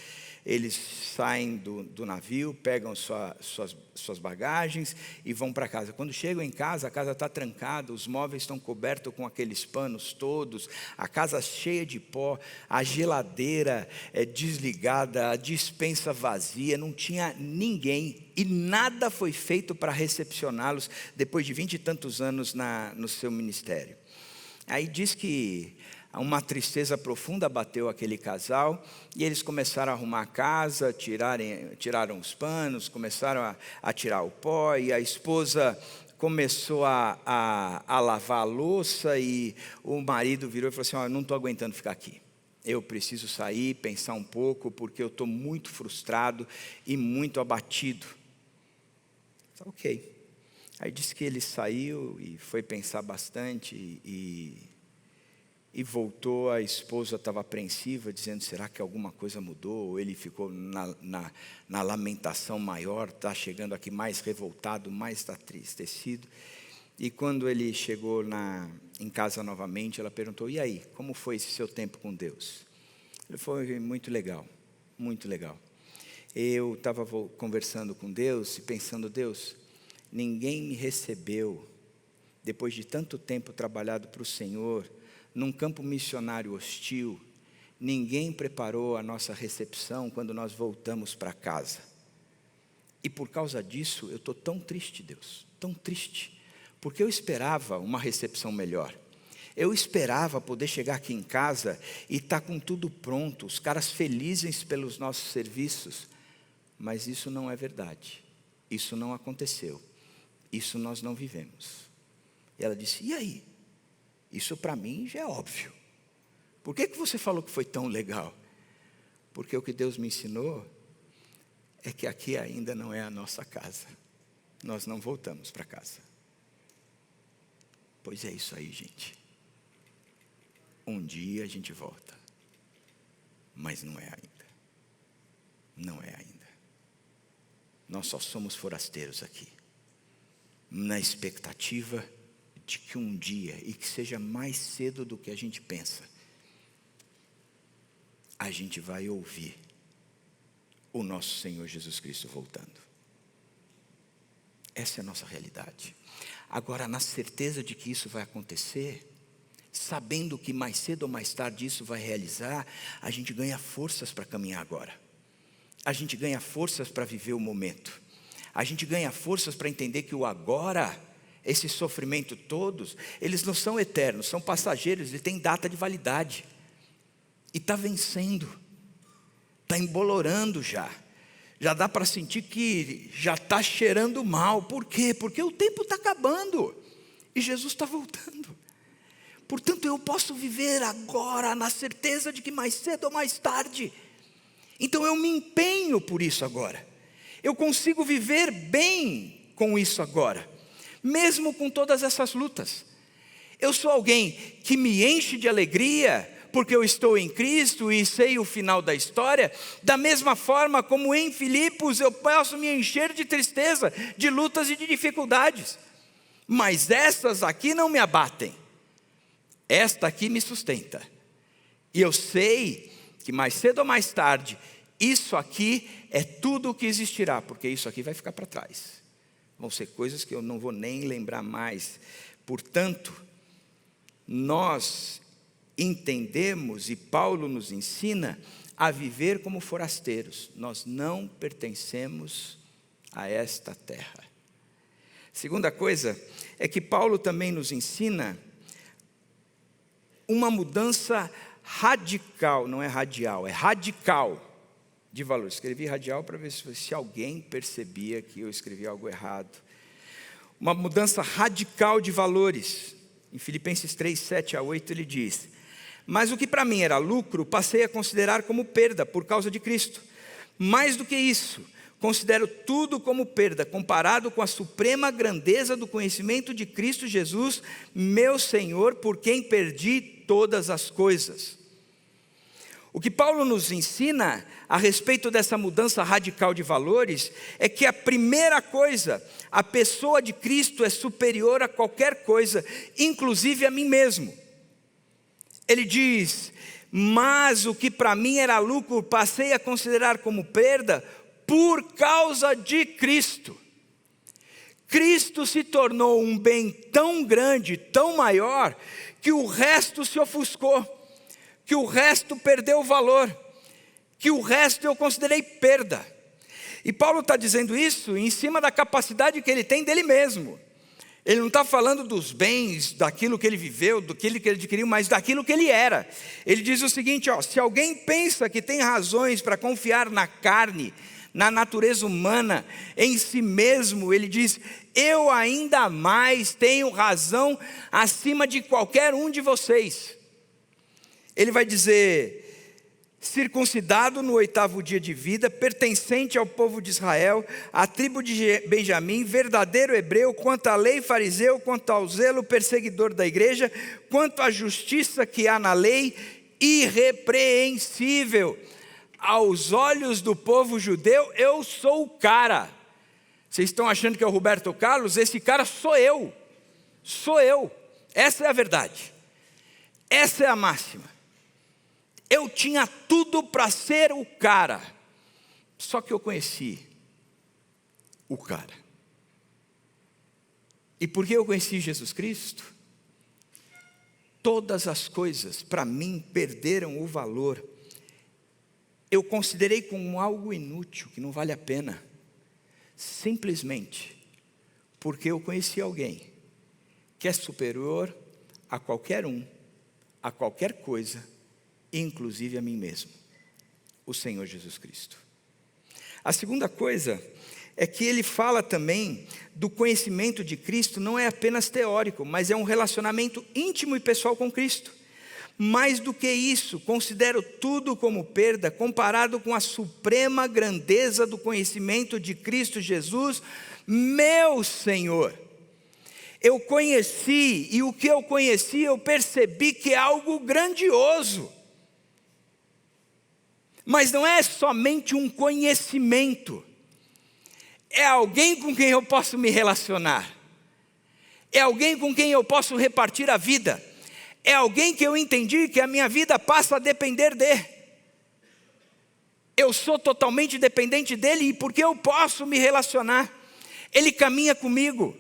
eles saem do navio, pegam suas bagagens e vão para casa. Quando chegam em casa, a casa está trancada, os móveis estão cobertos com aqueles panos todos, a casa cheia de pó, a geladeira desligada, a despensa vazia, não tinha ninguém e nada foi feito para recepcioná-los depois de 20 e tantos anos no seu ministério. Aí diz que uma tristeza profunda bateu aquele casal, e eles começaram a arrumar a casa, tiraram os panos, começaram a tirar o pó, e a esposa começou a lavar a louça, e o marido virou e falou assim: eu não estou aguentando ficar aqui, eu preciso sair, pensar um pouco, porque eu estou muito frustrado e muito abatido. Ok. Aí disse que ele saiu e foi pensar bastante e voltou. A esposa estava apreensiva, dizendo: será que alguma coisa mudou? Ou ele ficou na lamentação maior, está chegando aqui mais revoltado, mais está entristecido. E quando ele chegou em casa novamente, ela perguntou: e aí, como foi esse seu tempo com Deus? Ele falou: foi muito legal, muito legal. Eu estava conversando com Deus e pensando: Deus, ninguém me recebeu, depois de tanto tempo trabalhado para o Senhor, num campo missionário hostil, ninguém preparou a nossa recepção quando nós voltamos para casa. E por causa disso, eu estou tão triste, Deus, tão triste, porque eu esperava uma recepção melhor. Eu esperava poder chegar aqui em casa e estar com tudo pronto, os caras felizes pelos nossos serviços, mas isso não é verdade, isso não aconteceu. Isso nós não vivemos. E ela disse: e aí? Isso para mim já é óbvio. Por que você falou que foi tão legal? Porque o que Deus me ensinou é que aqui ainda não é a nossa casa. Nós não voltamos para casa. Pois é isso aí, gente. Um dia a gente volta. Mas não é ainda. Não é ainda. Nós só somos forasteiros aqui, na expectativa de que um dia, e que seja mais cedo do que a gente pensa, a gente vai ouvir o nosso Senhor Jesus Cristo voltando. Essa é a nossa realidade. Agora, na certeza de que isso vai acontecer, sabendo que mais cedo ou mais tarde isso vai realizar, a gente ganha forças para caminhar agora. A gente ganha forças para viver o momento. A gente ganha forças para entender que o agora, esse sofrimento todos, eles não são eternos, são passageiros, eles têm data de validade. E está vencendo, está embolorando já. Já dá para sentir que já está cheirando mal. Por quê? Porque o tempo está acabando e Jesus está voltando. Portanto, eu posso viver agora na certeza de que mais cedo ou mais tarde. Então eu me empenho por isso agora. Eu consigo viver bem com isso agora, mesmo com todas essas lutas. Eu sou alguém que me enche de alegria, porque eu estou em Cristo e sei o final da história, da mesma forma como em Filipos eu posso me encher de tristeza, de lutas e de dificuldades. Mas essas aqui não me abatem, esta aqui me sustenta. E eu sei que mais cedo ou mais tarde, isso aqui é tudo o que existirá, porque isso aqui vai ficar para trás. Vão ser coisas que eu não vou nem lembrar mais. Portanto, nós entendemos, e Paulo nos ensina, a viver como forasteiros. Nós não pertencemos a esta terra. Segunda coisa, é que Paulo também nos ensina uma mudança radical, não é radial, é radical de valor. Escrevi radial para ver se alguém percebia que eu escrevi algo errado. Uma mudança radical de valores. Em Filipenses 3, 7 a 8 ele diz: mas o que para mim era lucro, passei a considerar como perda por causa de Cristo. Mais do que isso, considero tudo como perda, comparado com a suprema grandeza do conhecimento de Cristo Jesus, meu Senhor, por quem perdi todas as coisas. O que Paulo nos ensina a respeito dessa mudança radical de valores é que a primeira coisa, a pessoa de Cristo é superior a qualquer coisa, inclusive a mim mesmo. Ele diz: mas o que para mim era lucro, passei a considerar como perda por causa de Cristo. Cristo se tornou um bem tão grande, tão maior, que o resto se ofuscou, que o resto perdeu valor, que o resto eu considerei perda. E Paulo está dizendo isso em cima da capacidade que ele tem dele mesmo. Ele não está falando dos bens, daquilo que ele viveu, daquilo que ele adquiriu, mas daquilo que ele era. Ele diz o seguinte, se alguém pensa que tem razões para confiar na carne, na natureza humana, em si mesmo, ele diz, eu ainda mais tenho razão acima de qualquer um de vocês. Ele vai dizer, circuncidado no 8º dia de vida, pertencente ao povo de Israel, à tribo de Benjamim, verdadeiro hebreu, quanto à lei fariseu, quanto ao zelo perseguidor da igreja, quanto à justiça que há na lei, irrepreensível. Aos olhos do povo judeu, eu sou o cara. Vocês estão achando que é o Roberto Carlos? Esse cara sou eu. Sou eu. Essa é a verdade. Essa é a máxima. Eu tinha tudo para ser o cara. Só que eu conheci o cara. E porque eu conheci Jesus Cristo, todas as coisas para mim perderam o valor. Eu considerei como algo inútil, que não vale a pena, simplesmente porque eu conheci alguém que é superior a qualquer um, a qualquer coisa, inclusive a mim mesmo, o Senhor Jesus Cristo. A segunda coisa é que ele fala também do conhecimento de Cristo, não é apenas teórico, mas é um relacionamento íntimo e pessoal com Cristo. Mais do que isso, considero tudo como perda, comparado com a suprema grandeza do conhecimento de Cristo Jesus, meu Senhor. Eu conheci, e o que eu conheci, eu percebi que é algo grandioso. Mas não é somente um conhecimento, é alguém com quem eu posso me relacionar, é alguém com quem eu posso repartir a vida, é alguém que eu entendi que a minha vida passa a depender dele. Eu sou totalmente dependente dele, e porque eu posso me relacionar, ele caminha comigo.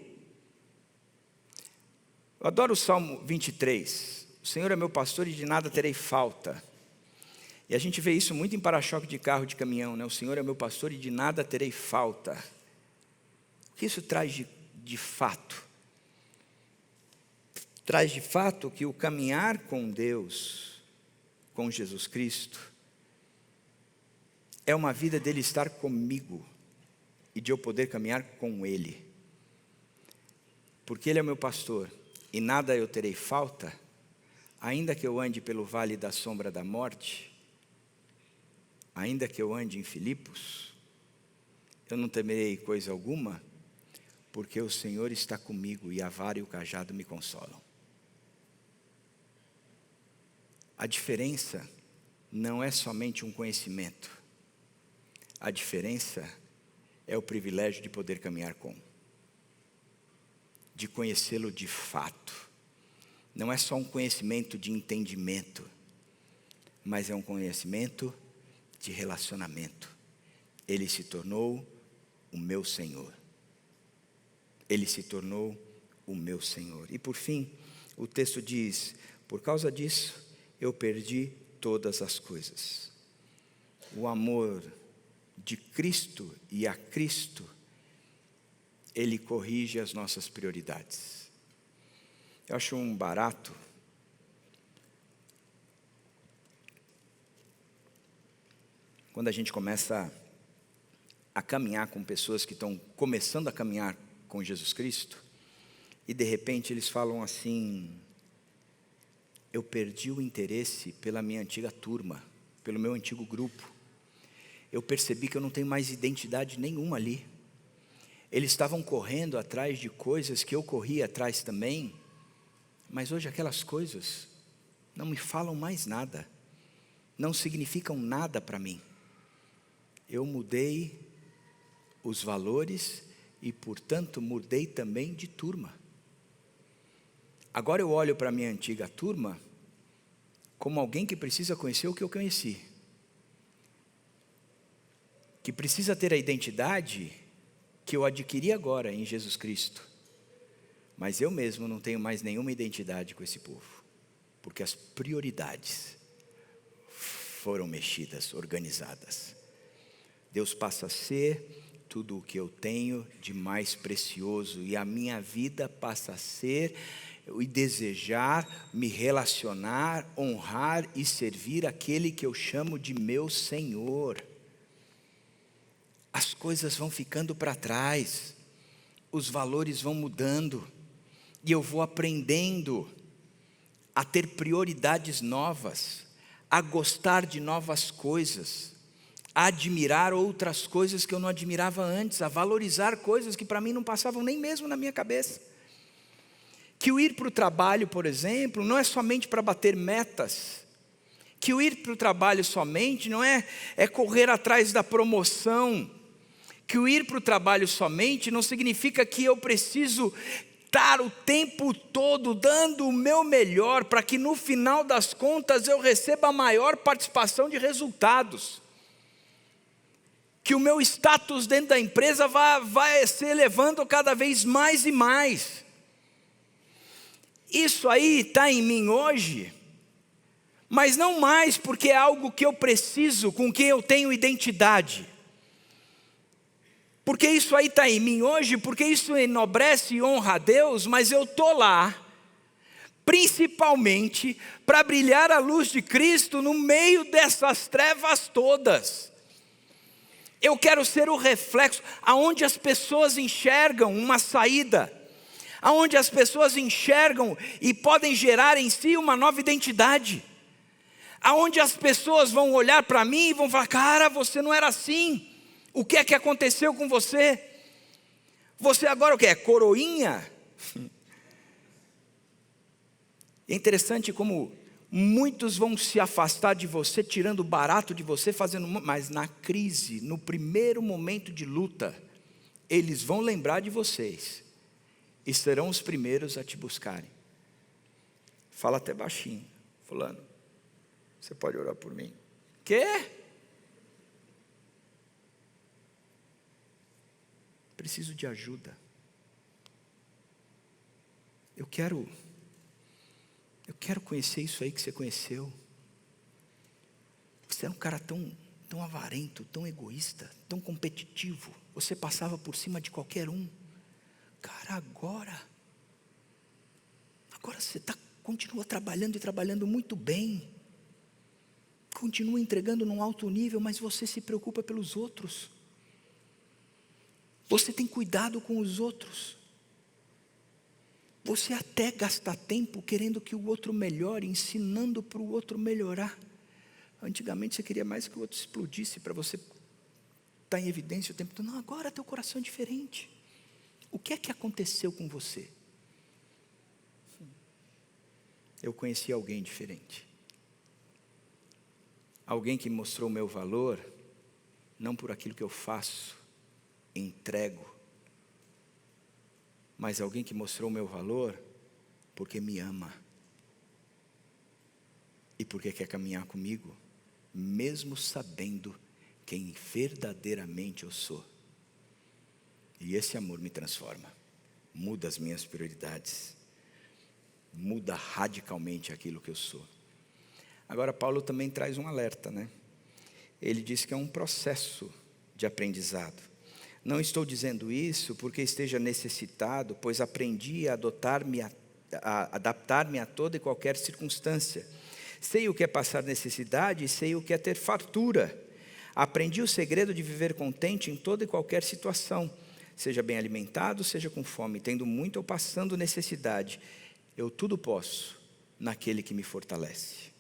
Eu adoro o Salmo 23, o Senhor é meu pastor e de nada terei falta. E a gente vê isso muito em para-choque de carro, de caminhão, né? O Senhor é meu pastor e de nada terei falta. O que isso traz de fato? Traz de fato que o caminhar com Deus, com Jesus Cristo, é uma vida dele estar comigo e de eu poder caminhar com ele. Porque ele é meu pastor e nada eu terei falta, ainda que eu ande pelo vale da sombra da morte, ainda que eu ande em Filipos, eu não temerei coisa alguma, porque o Senhor está comigo e a vara e o cajado me consolam. A diferença não é somente um conhecimento. A diferença é o privilégio de poder caminhar com, de conhecê-lo de fato. Não é só um conhecimento de entendimento, mas é um conhecimento de relacionamento. Ele se tornou o meu Senhor. Ele se tornou o meu Senhor. E por fim, o texto diz, por causa disso, eu perdi todas as coisas. O amor de Cristo e a Cristo, ele corrige as nossas prioridades. Eu acho um barato quando a gente começa a caminhar com pessoas que estão começando a caminhar com Jesus Cristo, e de repente eles falam assim, eu perdi o interesse pela minha antiga turma, pelo meu antigo grupo. Eu percebi que eu não tenho mais identidade nenhuma ali. Eles estavam correndo atrás de coisas que eu corria atrás também, mas hoje aquelas coisas não me falam mais nada, não significam nada para mim. Eu mudei os valores e, portanto, mudei também de turma. Agora eu olho para a minha antiga turma como alguém que precisa conhecer o que eu conheci, que precisa ter a identidade que eu adquiri agora em Jesus Cristo. Mas eu mesmo não tenho mais nenhuma identidade com esse povo, porque as prioridades foram mexidas, organizadas. Deus passa a ser tudo o que eu tenho de mais precioso, e a minha vida passa a ser e desejar me relacionar, honrar e servir aquele que eu chamo de meu Senhor. As coisas vão ficando para trás, os valores vão mudando, e eu vou aprendendo a ter prioridades novas, a gostar de novas coisas, a admirar outras coisas que eu não admirava antes, a valorizar coisas que para mim não passavam nem mesmo na minha cabeça. Que o ir para o trabalho, por exemplo, não é somente para bater metas. Que o ir para o trabalho somente não é correr atrás da promoção. Que o ir para o trabalho somente não significa que eu preciso estar o tempo todo dando o meu melhor para que no final das contas eu receba a maior participação de resultados. Que o meu status dentro da empresa vai se elevando cada vez mais e mais. Isso aí está em mim hoje, mas não mais porque é algo que eu preciso, com quem eu tenho identidade. Porque isso aí está em mim hoje, porque isso enobrece e honra a Deus, mas eu estou lá, principalmente para brilhar a luz de Cristo no meio dessas trevas todas. Eu quero ser o reflexo, aonde as pessoas enxergam uma saída, aonde as pessoas enxergam e podem gerar em si uma nova identidade, aonde as pessoas vão olhar para mim e vão falar: cara, você não era assim, o que é que aconteceu com você? Você agora o que é? Coroinha? É interessante como muitos vão se afastar de você, tirando barato de você, mas na crise, no primeiro momento de luta, eles vão lembrar de vocês e serão os primeiros a te buscarem. Fala até baixinho: fulano, você pode orar por mim? Quê? Preciso de ajuda. Eu quero conhecer isso aí que você conheceu. Você era um cara tão avarento, tão egoísta, tão competitivo. Você passava por cima de qualquer um. Cara, agora você continua trabalhando e trabalhando muito bem. Continua entregando num alto nível, mas você se preocupa pelos outros. Você tem cuidado com os outros. Você até gasta tempo querendo que o outro melhore, ensinando para o outro melhorar. Antigamente você queria mais que o outro explodisse para você estar em evidência o tempo todo. Não, agora teu coração é diferente. O que é que aconteceu com você? Eu conheci alguém diferente. Alguém que mostrou o meu valor, não por aquilo que eu faço, entrego, mas alguém que mostrou o meu valor porque me ama e porque quer caminhar comigo, mesmo sabendo quem verdadeiramente eu sou. E esse amor me transforma, muda as minhas prioridades, muda radicalmente aquilo que eu sou. Agora Paulo também traz um alerta, né? Ele diz que é um processo de aprendizado. Não estou dizendo isso porque esteja necessitado, pois aprendi a adaptar-me a toda e qualquer circunstância. Sei o que é passar necessidade e sei o que é ter fartura. Aprendi o segredo de viver contente em toda e qualquer situação, seja bem alimentado, seja com fome, tendo muito ou passando necessidade. Eu tudo posso naquele que me fortalece.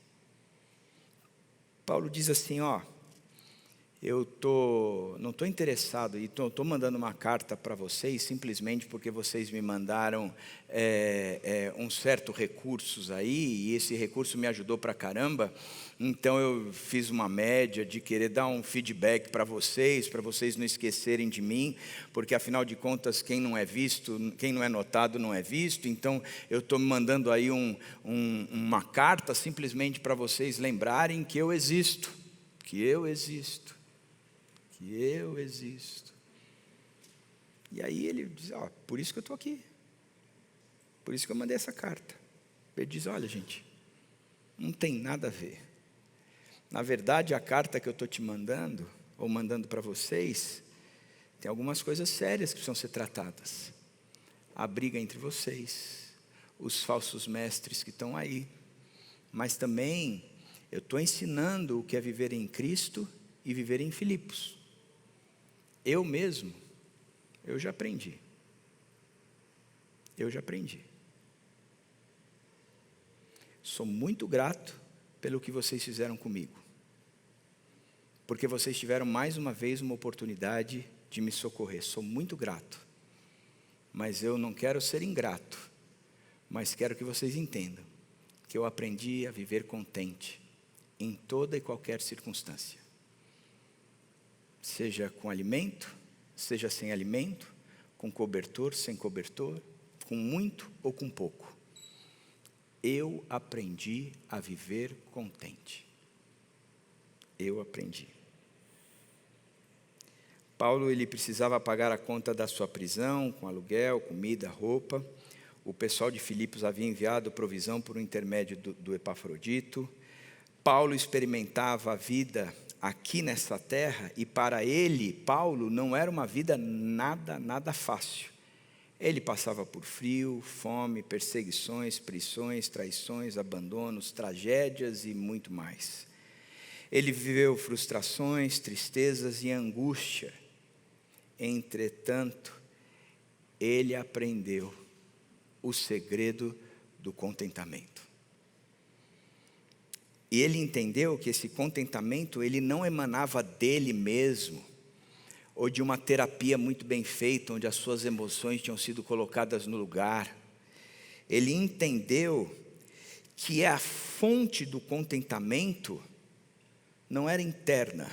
Paulo diz assim, eu não estou interessado, e estou mandando uma carta para vocês, simplesmente porque vocês me mandaram um certo recursos aí, e esse recurso me ajudou para caramba, então eu fiz uma média de querer dar um feedback para vocês não esquecerem de mim, porque afinal de contas quem não é visto, quem não é notado não é visto, então eu estou mandando aí uma carta simplesmente para vocês lembrarem que eu existo, que eu existo. E aí ele diz, por isso que eu estou aqui, por isso que eu mandei essa carta. Ele diz, olha gente, não tem nada a ver. Na verdade a carta que eu estou te mandando, ou mandando para vocês, tem algumas coisas sérias que precisam ser tratadas. A briga entre vocês, os falsos mestres que estão aí. Mas também eu estou ensinando o que é viver em Cristo e viver em Filipos. Eu mesmo, eu já aprendi. Sou muito grato pelo que vocês fizeram comigo. Porque vocês tiveram mais uma vez uma oportunidade de me socorrer. Sou muito grato. Mas eu não quero ser ingrato. Mas quero que vocês entendam que eu aprendi a viver contente em toda e qualquer circunstância. Seja com alimento, seja sem alimento, com cobertor, sem cobertor, com muito ou com pouco. Eu aprendi a viver contente. Eu aprendi. Paulo, ele precisava pagar a conta da sua prisão, com aluguel, comida, roupa. O pessoal de Filipos havia enviado provisão por um intermédio do Epafrodito. Paulo experimentava a vida aqui nessa terra, e para ele, Paulo, não era uma vida nada fácil. Ele passava por frio, fome, perseguições, prisões, traições, abandonos, tragédias e muito mais. Ele viveu frustrações, tristezas e angústia. Entretanto, ele aprendeu o segredo do contentamento. E ele entendeu que esse contentamento, ele não emanava dele mesmo, ou de uma terapia muito bem feita, onde as suas emoções tinham sido colocadas no lugar. Ele entendeu que a fonte do contentamento não era interna,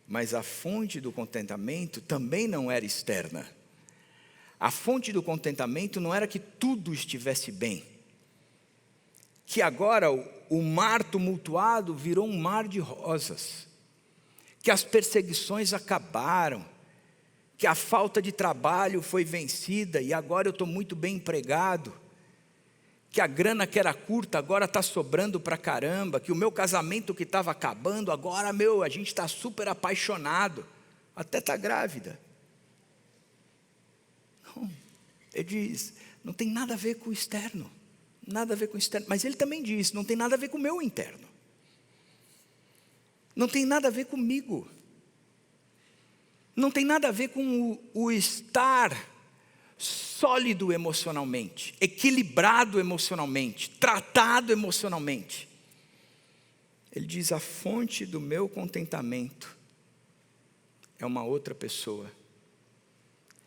mas a fonte do contentamento também não era externa. A fonte do contentamento não era que tudo estivesse bem, que agora o mar tumultuado virou um mar de rosas, que as perseguições acabaram, que a falta de trabalho foi vencida e agora eu estou muito bem empregado, que a grana que era curta agora está sobrando para caramba, que o meu casamento que estava acabando agora, a gente está super apaixonado, até está grávida. Não, ele diz, não tem nada a ver com o externo, mas ele também diz, não tem nada a ver com o meu interno. Não tem nada a ver comigo. Não tem nada a ver com o estar sólido emocionalmente, equilibrado emocionalmente, tratado emocionalmente. Ele diz, a fonte do meu contentamento é uma outra pessoa.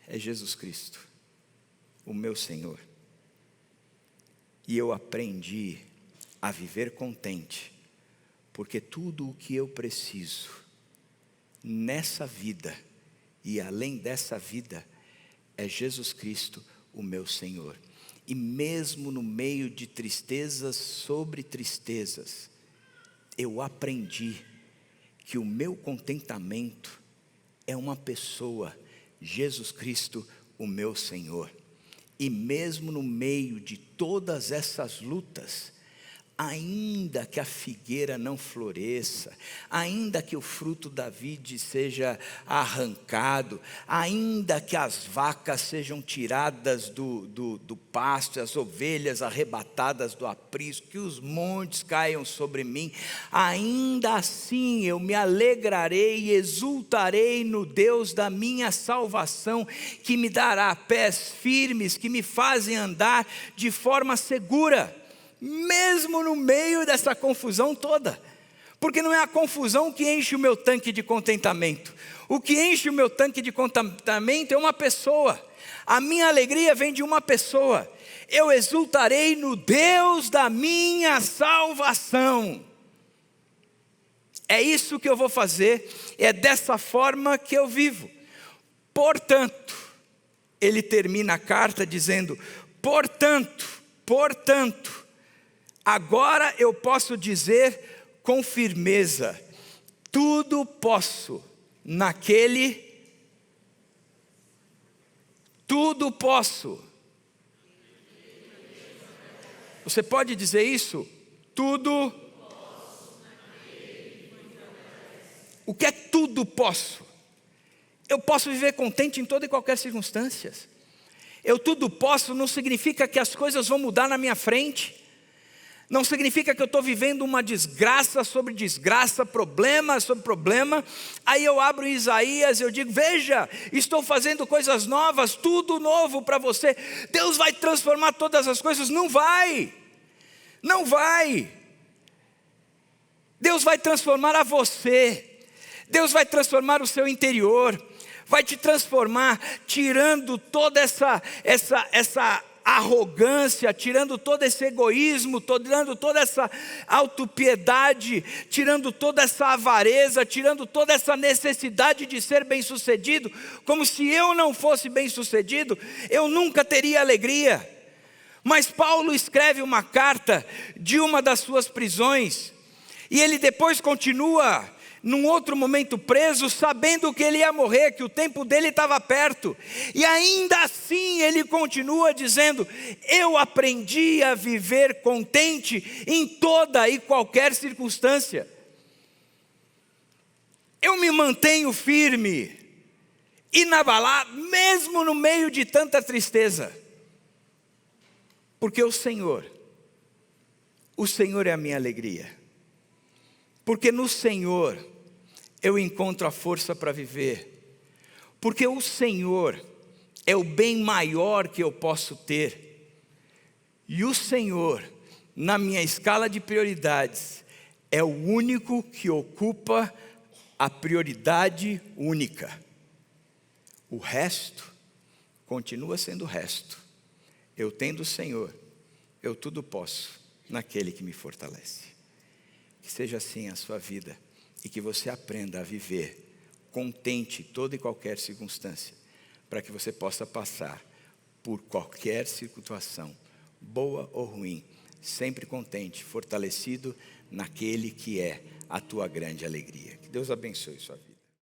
É Jesus Cristo, o meu Senhor. E eu aprendi a viver contente, porque tudo o que eu preciso nessa vida e além dessa vida é Jesus Cristo, o meu Senhor. E mesmo no meio de tristezas sobre tristezas, eu aprendi que o meu contentamento é uma pessoa, Jesus Cristo, o meu Senhor. E mesmo no meio de todas essas lutas, ainda que a figueira não floresça, ainda que o fruto da vide seja arrancado, ainda que as vacas sejam tiradas do pasto, as ovelhas arrebatadas do aprisco, que os montes caiam sobre mim, ainda assim eu me alegrarei e exultarei no Deus da minha salvação, que me dará pés firmes, que me fazem andar de forma segura, mesmo no meio dessa confusão toda, porque não é a confusão que enche o meu tanque de contentamento. O que enche o meu tanque de contentamento é uma pessoa. A minha alegria vem de uma pessoa. Eu exultarei no Deus da minha salvação. É isso que eu vou fazer, é dessa forma que eu vivo. Portanto, ele termina a carta dizendo, portanto, agora eu posso dizer com firmeza, tudo posso naquele, tudo posso. Você pode dizer isso? Tudo. O que é tudo posso? Eu posso viver contente em toda e qualquer circunstância. Eu tudo posso não significa que as coisas vão mudar na minha frente. Não significa que eu estou vivendo uma desgraça sobre desgraça, problema sobre problema. Aí eu abro Isaías e eu digo, veja, estou fazendo coisas novas, tudo novo para você. Deus vai transformar todas as coisas? Não vai. Não vai. Deus vai transformar a você. Deus vai transformar o seu interior. Vai te transformar, tirando toda essa arrogância, tirando todo esse egoísmo, tirando toda essa autopiedade, tirando toda essa avareza, tirando toda essa necessidade de ser bem-sucedido, como se eu não fosse bem-sucedido, eu nunca teria alegria. Mas Paulo escreve uma carta de uma das suas prisões, e ele depois continua num outro momento preso, sabendo que ele ia morrer, que o tempo dele estava perto. E ainda assim ele continua dizendo, eu aprendi a viver contente em toda e qualquer circunstância. Eu me mantenho firme, inabalado, mesmo no meio de tanta tristeza. Porque o Senhor é a minha alegria. Porque no Senhor eu encontro a força para viver, porque o Senhor é o bem maior que eu posso ter, e o Senhor, na minha escala de prioridades, é o único que ocupa a prioridade única. O resto continua sendo o resto. Eu tendo o Senhor, eu tudo posso naquele que me fortalece. Que seja assim a sua vida. E que você aprenda a viver contente em toda e qualquer circunstância, para que você possa passar por qualquer situação, boa ou ruim, sempre contente, fortalecido naquele que é a tua grande alegria. Que Deus abençoe sua vida.